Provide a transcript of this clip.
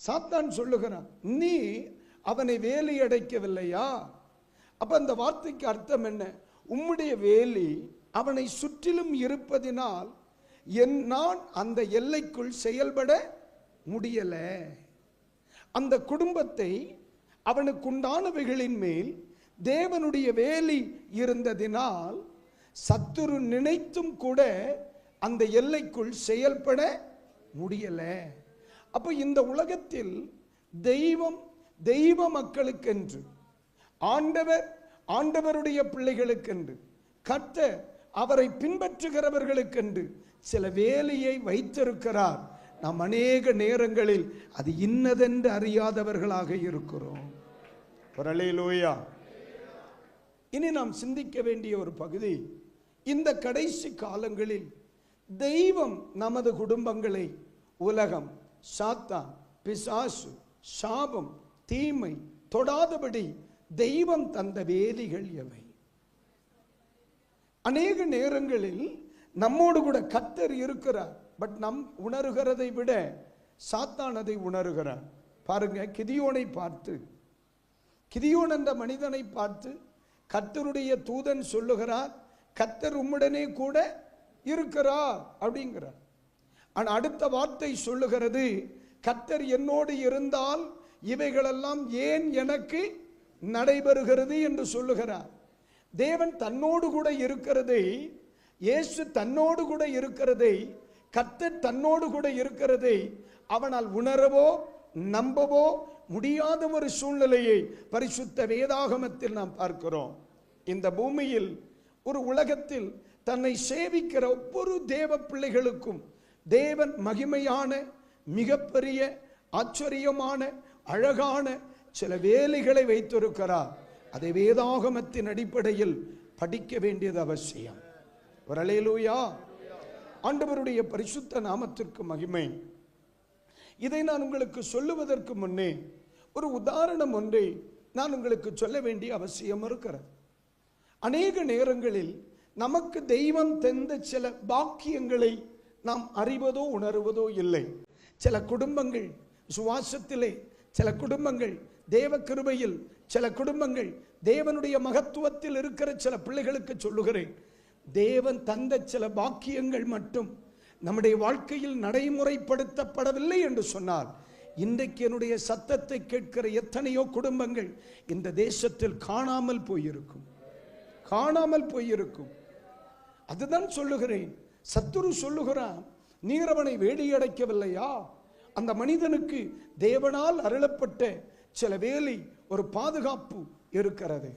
சாத்தான் சொல்லுகிறான், நீ அவனை வேலி அடைக்கவில்லையா? அப்ப அந்த வார்த்தைக்கு அர்த்தம் என்ன? உம்முடைய வேலி அவனை சுற்றிலும் இருப்பதினால் நான் அந்த எல்லைக்குள் செயல்பட முடியல. அந்த குடும்பத்தை அவனுக்குண்டானவைகளின் மேல் தேவனுடைய வேலி இருந்ததினால் சத்துரு நினைத்தும் கூட அந்த எல்லைக்குள் செயல்பட முடியல. அப்ப இந்த உலகத்தில் தெய்வ மக்களுக்கென்று, ஆண்டவருடைய பிள்ளைகளுக்கென்று, கர்த்தர் அவரை பின்பற்றுகிறவர்களுக்கென்று சில வேலையை வைத்திருக்கிறார். நாம் அநேக நேரங்களில் அது இன்னதென்று அறியாதவர்களாக இருக்கிறோம். அல்லேலூயா. இனி நாம் சிந்திக்க வேண்டிய ஒரு பகுதி, இந்த கடைசி காலங்களில் தெய்வம் நமது குடும்பங்களை உலகம், சாத்தான், பிசாசு, சாபம், தீமை தொடாதபடி தெய்வம் தந்த வேலிகள் எவை? அநேக நேரங்களில் நம்மோடு கூட கர்த்தர் இருக்கிறார். பட் நம் உணர்கிறதை விட சாத்தான் அதை உணர்கிறார். பாருங்க, கிதியோனை பார்த்து, கிதியோன் என்ற மனிதனை பார்த்து கர்த்தருடைய தூதன் சொல்லுகிறார், கர்த்தர் உம்முடனே கூட இருக்கிறார் அப்படிங்கிறார். ஆனால் அடுத்த வார்த்தை சொல்லுகிறது, கர்த்தர் என்னோடு இருந்தால் இவைகளெல்லாம் ஏன் எனக்கு நடைபெறுகிறது என்று சொல்லுகிறார். தேவன் தன்னோடு கூட இருக்கிறதை, இயேசு தன்னோடு கூட இருக்கிறதை, கர்த்தர் தன்னோடு கூட இருக்கிறதை அவனால் உணரவோ நம்பவோ முடியாத ஒரு சூழ்நிலையை பரிசுத்த வேதாகமத்தில் நாம் பார்க்கிறோம். இந்த பூமியில், ஒரு உலகத்தில் தன்னை சேவிக்கிற ஒவ்வொரு தேவ பிள்ளைகளுக்கும் தேவன் மகிமையான, மிகப்பெரிய, ஆச்சரியமான, அழகான சில வேலைகளை வைத்திருக்கிறார். அதை வேதாகமத்தின் அடிப்படையில் படிக்க வேண்டியது அவசியம். அல்லேலூயா. ஆண்டவருடைய பரிசுத்த நாமத்திற்கு மகிமை. இதை நான் உங்களுக்கு சொல்லுவதற்கு முன்னே ஒரு உதாரணம் ஒன்றை நான் உங்களுக்கு சொல்ல வேண்டிய அவசியம் இருக்கிறது. அநேக நேரங்களில் நமக்கு தெய்வம் தந்த சில பாக்கியங்களை நாம் அறிவதோ உணர்வதோ இல்லை. சில குடும்பங்கள் சுவாசத்திலே, சில குடும்பங்கள் தேவ கிருபையில், சில குடும்பங்கள் தேவனுடைய மகத்துவத்தில் இருக்கிற சில பிள்ளைகளுக்கு சொல்லுகிறேன், தேவன் தந்த சில பாக்கியங்கள் மட்டும் நம்முடைய வாழ்க்கையில் நடைமுறைப்படுத்தப்படவில்லை என்று சொன்னால், இன்றைக்கு என்னுடைய சத்தத்தை கேட்கிற எத்தனையோ குடும்பங்கள் இந்த தேசத்தில் காணாமல் போயிருக்கும். அதுதான் சொல்லுகிறேன். சத்துரு சொல்லுகிறான், நீர் அவனை வேடியடைக்கவில்லையா? அந்த மனிதனுக்கு தேவனால் அருளப்பட்ட சில வேலை, ஒரு பாதுகாப்பு இருக்கிறது.